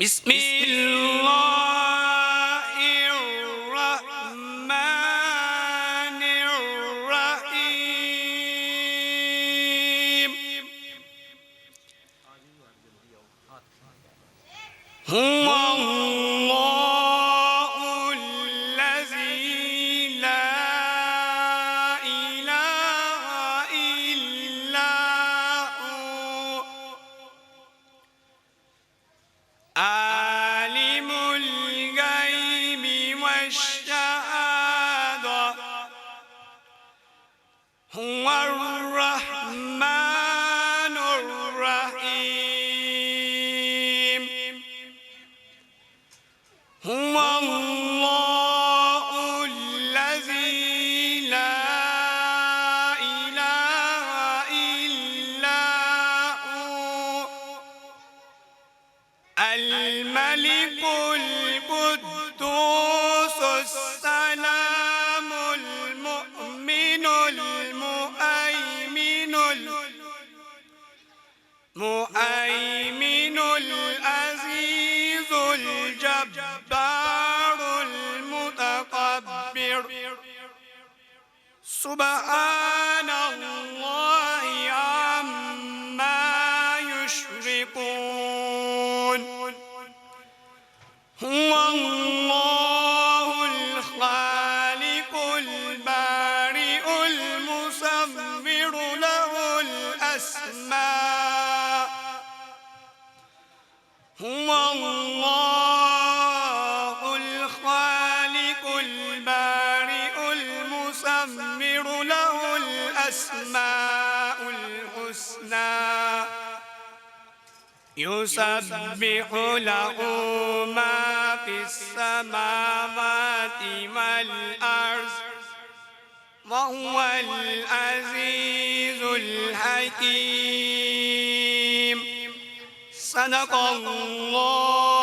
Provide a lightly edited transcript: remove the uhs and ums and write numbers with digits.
بسم الله الرحمن الرحيم هو الله الذي لا إله إلا هو عالم الغيب والشهادة هو الرحمن الرحيم هو الله الذي لا إله إلا هو الملك القدوس السلام المؤمن المؤمن العزيز الجبار المتكبر سبحان الله عما يشركون هو الله الخالق البارئ المصور له الأسماء هو الله الخالق البارئ المصور له الأسماء الحسنى يسبح له ما في السماوات والأرض وهو العزيز الحكيم صدق الله